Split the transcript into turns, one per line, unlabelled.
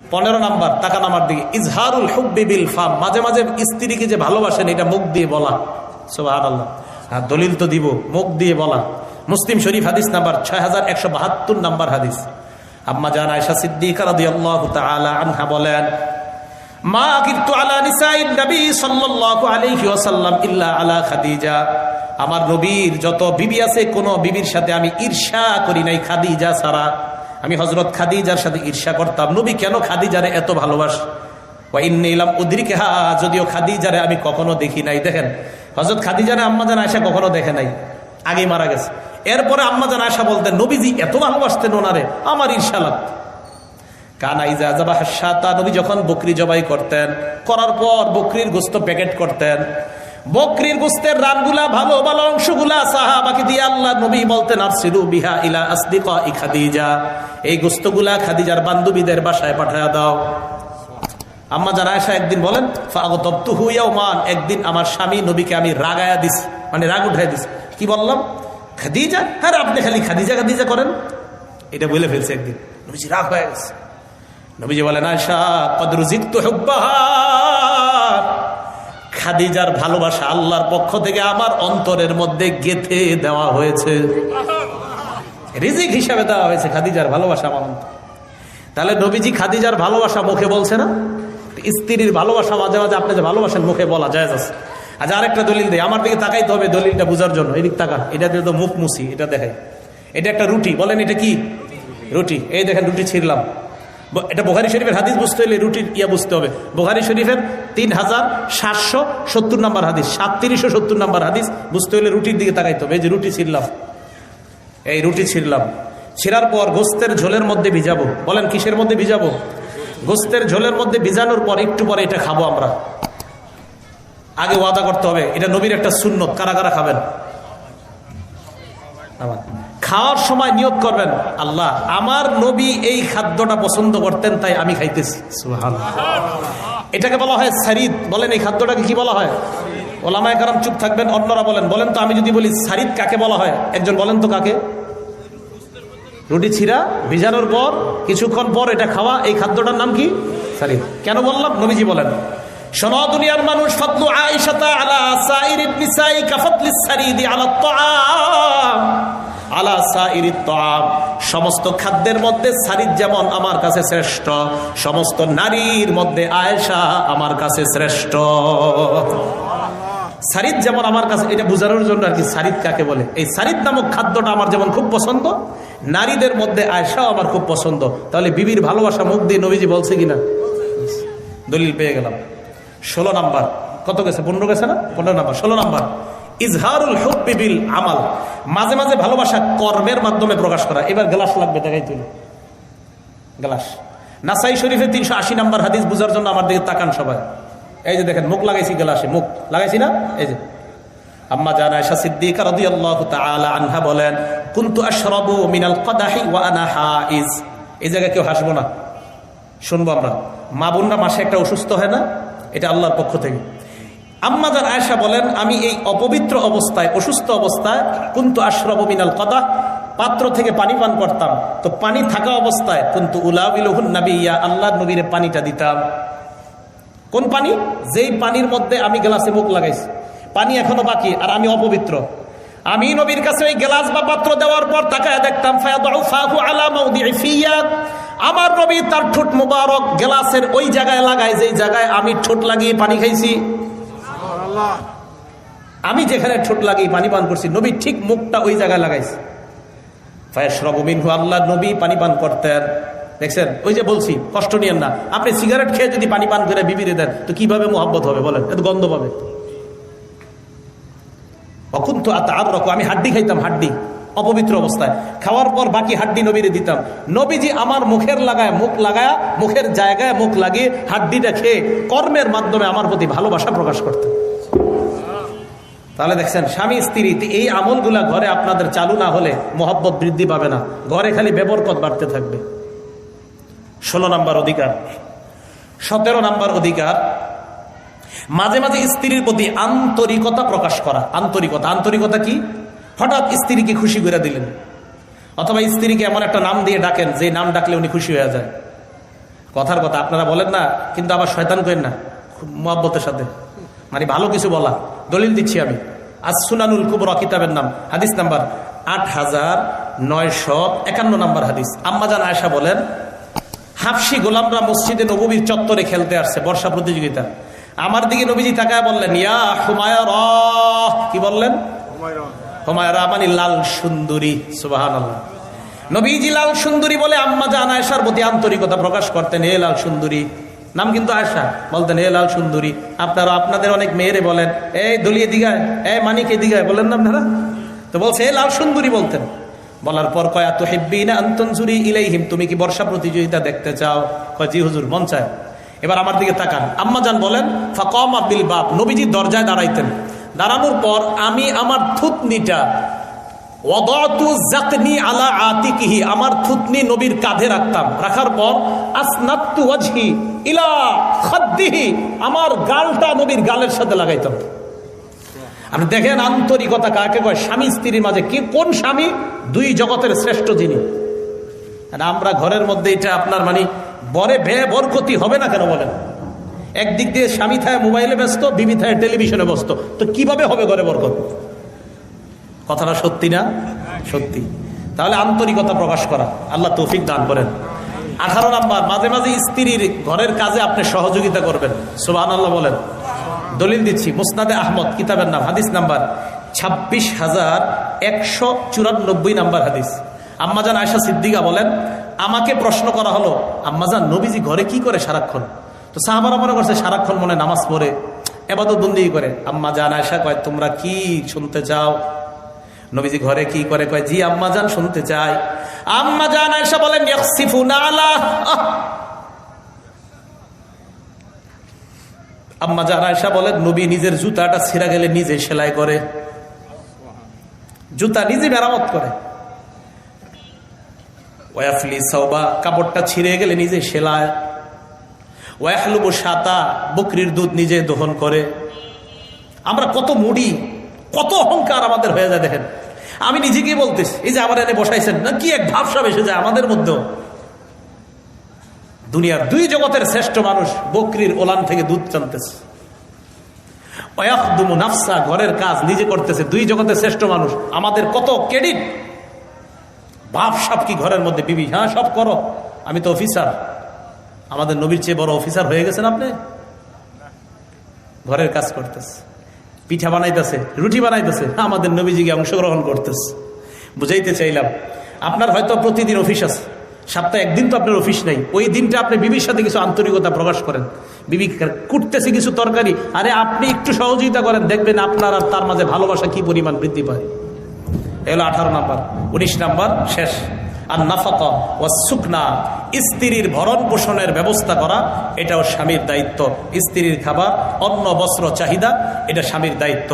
15 number, তাকান আমার দিকে, ইজহারুল হুব্বি বিল ফাম, মাঝে মাঝে স্ত্রীকে যে ভালোবাসেন এটা মুখ দিয়ে বলা। সুবহানাল্লাহ। আর দলিল তো দিব, মুখ দিয়ে বলা। মুসলিম শরীফ হাদিস নাম্বার 6172 নাম্বার হাদিস। আম্মা জান আয়েশা সিদ্দিকা রাদিয়াল্লাহু তাআলা আনহা বলেন, মা কিতু আলা নিসাইন নবী সাল্লাল্লাহু আলাইহি ওয়াসাল্লাম ইল্লা আলা খাদিজা, আমার নবীর যত বিবি আছে কোন বিবির সাথে আমি ঈর্ষা করি নাই খাদিজা ছাড়া। আমি হযরত খাদিজার সাথে ঈর্ষা করতাম। নবী কেন খাদিজারে এত ভালোবাসে? ওয়া ইন্নী লাম উদরিকহা, যদিও খাদিজারে আমি কখনো দেখি নাই। দেখেন হযরত খাদিজারে আম্মা জান আয়েশা কখনো দেখে নাই, আগেই মারা গেছে। এরপরে আম্মা জান আয়েশা বলতেন নবীজি এত ভালোবাসতেন ওনারে, আমার ঈর্ষা লাগতো। কানা ইজা যাবাহ শাতা, নবী যখন বকরি জবাই করতেন, করার পর বকরির গোশত প্যাকেট করতেন, বকরির গোশতের রানগুলা ভালো ভালো অংশগুলা সাহাবাকে দিয়ে আল্লাহ নবী বলতেন আরসিলু বিহা ইলা আসদিকা খাদিজা, এই গোশতগুলা খাদিজার বান্ধবীদের বাসায় পাঠায় দাও। আম্মা জান আয়েশা একদিন বলেন, ফাগতাবতুহু ইয়াওমান, একদিন আমার স্বামী নবীকে আমি রাগায়া দিস, মানে রাগ উঠায় দিস। কি বললাম? খাদিজা, হ্যাঁ আপনি খালি খাদিজা খাদিজা করেন, এটা বলে ফেলছে একদিন। নবীজি রাগ হয়ে গেছে। নবীজি বলেন, আয়েশা কদ রুজিকতু হুব্বাহা, খাদিজার ভালোবাসা আল্লাহর পক্ষ থেকে আমার অন্তরের মধ্যে গেঁথে দেওয়া হয়েছে, রিজিক হিসাবে দেওয়া হয়েছে খাদিজার ভালোবাসা আমার অন্তর। তাহলে নবীজি খাদিজার ভালোবাসা মুখে বলছে না, স্ত্রীর ভালোবাসা মাঝে মাঝে আপনি যে ভালোবাসেন মুখে বলা জায়েজ আছে। আচ্ছা আরেকটা দলিল দেয়, আমার দিকে তাকাইতে হবে দলিলটা বোঝার জন্য। এদিক তাকান, এটা দিয়ে তো মুখ মুছি, এটা দেখাই। এটা একটা রুটি, বলেন এটা কি? রুটি। এই দেখেন রুটি ছিঁড়লাম। এটা বুখারী শরীফের হাদিস, বুঝতে হলে রুটির ইয়া বুঝতে হবে। বুখারী শরীফের 3770 নম্বর হাদিস, 3770 নম্বর হাদিস বুঝতে হলে রুটির দিকে তাকাইতে হবে। এই যে রুটি ছিঁড়লাম, এই রুটি ছিঁড়লাম, ছিঁড়ার পর গোস্তের ঝোলের মধ্যে ভিজাবো। বলেন কিসের মধ্যে ভিজাবো? গোস্তের ঝোলের মধ্যে ভিজানোর পর একটু পরে এটা খাবো আমরা। আগে ওয়াদা করতে হবে, এটা নবীর একটা সুন্নত। কারা কারা খাবেন? খাওয়ার সময় নিয়ত করবেন, আল্লাহ আমার নবী এই খাদ্যটা পছন্দ করতেন তাই আমি খাইতেছি। সুবহানাল্লাহ। এটাকে বলা হয় সারিদ। বলেন এই খাদ্যটাকে কি বলা হয়? ওলামায়ে কেরাম চুপ থাকবেন, অন্যরা বলেন। বলেন তো, আমি যদি বলি সারিদ কাকে বলা হয়, একজন বলেন তো কাকে? রুটি ছিঁড়া ভিজানোর পর কিছুক্ষণ পর এটা খাওয়া, এই খাদ্যটার নাম কি? সারিদ। কেন বললাম? নবীজি বলেন, শোনো দুনিয়ার মানুষ, ফাদলু আয়েশাতা আলা সাইরিন নিসাই কাফাতলিস সারিদি আলা তাআম আলা সাইরিত তাআম, সমস্ত খাদ্যের মধ্যে সারিদ যেমন আমার কাছে শ্রেষ্ঠ, সমস্ত নারীর মধ্যে আয়েশা আমার কাছে শ্রেষ্ঠ। সারিদ যেমন আমার কাছে, এটা বোঝানোর জন্য আর কি সারিদ কাকে বলে। এই সারিদ নামক খাদ্যটা আমার যেমন খুব পছন্দ, নারীদের মধ্যে আয়েশাও আমার খুব পছন্দ। তাহলে বিবির ভালোবাসা মুখ দিয়ে নবীজি বলছে কিনা? দলিল পেয়ে গেলাম। 16 নাম্বার, কত গেছে? 15 গেছে না? 15 নাম্বার। 16 নাম্বার, ইজহারুল হুব্বি বিল আমাল, মাঝে মাঝে ভালোবাসা কর্মের মাধ্যমে প্রকাশ করা। এবার গ্লাস লাগবে, দেখাই তুলে গ্লাস। নাসাই শরীফে 380 নাম্বার হাদিস, বুঝার জন্য আমার দিকে তাকান সবাই। এই যে দেখেন মুখ লাগাইছি গ্লাসে, মুখ লাগাইছি না? এই যে আম্মা জান আয়েশা সিদ্দিকা রাদিয়াল্লাহু তাআলা আনহা বলেন, কুনতু আশরাবু মিনাল কাদাহি ওয়া আনা হাইজ। এই জায়গায় কেউ হাসবো না, শুনবো আমরা। মা বোনরা মাসে একটা অসুস্থ হয় না, এটা আল্লাহর পক্ষ থেকে। আম্মা জান আয়েশা বলেন, আমি এই অপবিত্র অবস্থায়, অসুস্থ অবস্থায়, কুনতু আশরাবু মিনাল কাদাহ, পাত্র থেকে পানি পান করতাম। তো পানি থাকা অবস্থায় কুনতু উলাবিলুহুন নাবিয়্যা, আল্লাহর নবীরে পানিটা দিতাম। কোন পানি? যেই পানির মধ্যে আমি গ্লাসে মুখ লাগাইছি, পানি এখনো বাকি আর আমি অপবিত্র। আমি নবীর কাছে ওই গ্লাস বা পাত্র দেওয়ার পর তাকায় দেখতাম, ফায়াদউ ফাহু আলা মাউদি'i ফিয়া, আমার নবী তার ঠোঁট মুবারক গ্লাসের ওই জায়গায় লাগায় যেই জায়গায় আমি ঠোঁট লাগিয়ে পানি খাইছি। আমি যেখানে ঠোঁট লাগিয়ে পানি পান করছি, নবী ঠিক মুখটা ওই জায়গায় লাগাইছে। ফায়াশরাবু মিনহু, আল্লাহর নবী পানি পান করতেন। দেখছেন, ওই যে বলছি, কষ্ট নিয়েন না। আপনি সিগারেট খেয়ে যদি পানি পান করে বিবিরে দেন তো কিভাবে মোহাব্বত হবে বলেন? এত গন্ধ পাবে। অকুন্তু আতাআররাকু, আমি হাড্ডি খাইতাম, হাড্ডি অপবিত্র অবস্থায়। খাওয়ার পর বাকি হাড্ডি নবীরে দিতাম। নবীজি আমার মুখের লাগায়, মুখ লাগায়, মুখের জায়গায় মুখ লাগিয়ে হাড্ডিটা খেয়ে কর্মের মাধ্যমে আমার প্রতি ভালোবাসা প্রকাশ করতেন। তাহলে দেখছেন, স্বামী স্ত্রী এই আমলগুলা ঘরে আপনাদের চালু না হলে মোহাব্বত বৃদ্ধি পাবে না, ঘরে খালি বেবরকত বাড়তে থাকবে। 16 নাম্বার অধিকার। 17 নাম্বার অধিকার, মাঝে মাঝে স্ত্রীর প্রতি আন্তরিকতা প্রকাশ করা। আন্তরিকতা, আন্তরিকতা কি? হঠাৎ স্ত্রীকে খুশি করে দিলেন, অথবা স্ত্রীকে এমন একটা নাম দিয়ে ডাকেন যে নাম ডাকলে উনি খুশি হয়ে যায়। কথার কথা আপনারা বলেন না, কিন্তু আবার শয়তান করেন না, খুব মুহাব্বতের সাথে, মানে ভালো কিছু বলা। দলিল দিচ্ছি আমি, আস-সুনানুল কুবরা কিতাবের নাম, হাদিস নাম্বার 8951 নাম্বার হাদিস। আম্মা জান আয়েশা বলেন, হাফসি গোলামরা মসজিদে নববীর চত্বরে খেলতে আসছে, বর্ষা প্রতিযোগিতা। আমার দিকে নবীজি তাকায় বললেন, ইয়া হুমায়রা, কি বললেন? হুমায়রা মানে লাল সুন্দরী। সুবহানাল্লাহ। নবীজি লাল সুন্দরী বলে আম্মা জান আয়েশার প্রতি আন্তরিকতা প্রকাশ করতেন, হে লাল সুন্দরী। নাম কিন্তু আয়েশা, বলতেন হে লাল সুন্দরী। আপনারা আপনাদের অনেক মেয়েরে বলেন, এই দলিয়ে দিগায়, এই মানিকে দিগায়, বলেন না আপনারা? তো বলছে হে লাল সুন্দরী বলতেন। বলার পর কয় আতুহিব্বিনা আন তানজুরি ইলাইহিম, তুমি কি বর্ষা প্রতিযোগিতা দেখতে চাও? কয় জি হুজুর, মন চায়। এবার আমার দিকে তাকান। আম্মা জান বলেন, ফাকামা বিল বাব, নবীজি দরজায় দাঁড়াইতেন। দাঁড়ানোর পর আমি আমার থুতনিটা ওয়াদাতু যাকনি আলা আতিকিহি, আমার থুতনি নবীর কাঁধে রাখতাম। রাখার পর আসনাতু ওয়াজহি ইলা খাদ্দিহি, আমার গালটা নবীর গালের সাথে লাগাইতাম। আপনি দেখেন আন্তরিকতা কাকে কয়। স্বামী স্ত্রীর মাঝে কি, কোন স্বামী? দুই জগতের শ্রেষ্ঠ যিনি। আমরা ঘরের মধ্যে এটা আপনার মানে বরে বরকতি হবে না কেন বলেন? একদিক দিয়ে স্বামী থায় মোবাইলে ব্যস্ত, বিবি থায় টেলিভিশনে ব্যস্ত, তো কিভাবে হবে ঘরে বরকত? কথাটা সত্যি না? সত্যি। তাহলে আন্তরিকতা প্রকাশ করা, আল্লাহ তৌফিক দান করেন। 18 নাম্বার, মাঝে মাঝে স্ত্রীর ঘরের কাজে আপনি সহযোগিতা করবেন। সুবহানাল্লাহ বলেন। দলিল দিচ্ছি, মুসনাদে আহমদ কিতাবের নাম, হাদিস নাম্বার 26,194 নাম্বার হাদিস। আম্মাজান আয়েশা সিদ্দিকা বলেন, আমাকে প্রশ্ন করা হলো, আম্মাজান নবীজি ঘরে কি করে সারাক্ষণ? তো সাহাবারা মনে করছে সারাক্ষণ মনে নামাজ পড়ে, ইবাদত বন্দেগী করে। আম্মাজান আয়েশা কয়, তোমরা কি শুনতে চাও নবীজি ঘরে কি করে? কয় জি আম্মাজান, শুনতে চাই। আম্মাজান আয়েশা বলেন, ইয়াখসিফুনা আলা, আম্মা জান আয়েশা বলেন, নবী নিজের জুতাটা ছিঁড়া গেলে নিজে সেলাই করে, জুতা নিজে মেরামত করে। ওয়াফলি সাওবা, কাপড়টা ছিঁড়ে গেলে নিজে সেলায়। ওয়াহলুবু শাতা, বকরির দুধ নিজে দহন করে। আমরা কত মুড়ি, কত অহংকার আমাদের হয়ে যায় দেখেন। আমি নিজেকেই বলতেছি, এই যে আমার এনে বসাইছেন না, কি এক ভাবসাব এসে যায় আমাদের মধ্যেও। দুনিয়ার দুই জগতের শ্রেষ্ঠ মানুষ বকরির ওলান থেকে দুধ টানতেছে। ওয়াখদুমু নাফসা, ঘরের কাজ নিজে করতেছে। দুই জগতের শ্রেষ্ঠ মানুষ, আমাদের কত ক্রেডিট। বাপ সব কি ঘরের মধ্যে, বিবি হ্যাঁ সব করো, আমি তো অফিসার। আমাদের নবীর চেয়ে বড় অফিসার হয়ে গেছেন আপনি? ঘরের কাজ করতেছে, পিঠা বানাইতেছে, রুটি বানাইতেছে, আমাদের নবীজিকে অংশগ্রহণ করতেছে। বুঝাইতে চাইলাম, আপনার হয়তো প্রতিদিন অফিস আছে, সপ্তাহে একদিন তো আপনার অফিস নাই। ওই দিনটা আপনি বিবির সাথে কিছু আন্তরিকতা প্রকাশ করেন। বিবি কুটতেছে কিছু তরকারি, আরে আপনি একটু সহযোগিতা করেন, দেখবেন আপনার আর তার মাঝে ভালোবাসা কি পরিমাণ বৃদ্ধি পায়। এগুলো 18 নাম্বার। 19 নাম্বার শেষ, আর নাফাকা ওয়া সুকনা, স্ত্রীর ভরণ পোষণের ব্যবস্থা করা, এটাও স্বামীর দায়িত্ব। স্ত্রীর খাবার, অন্ন, বস্ত্র চাহিদা, এটা স্বামীর দায়িত্ব।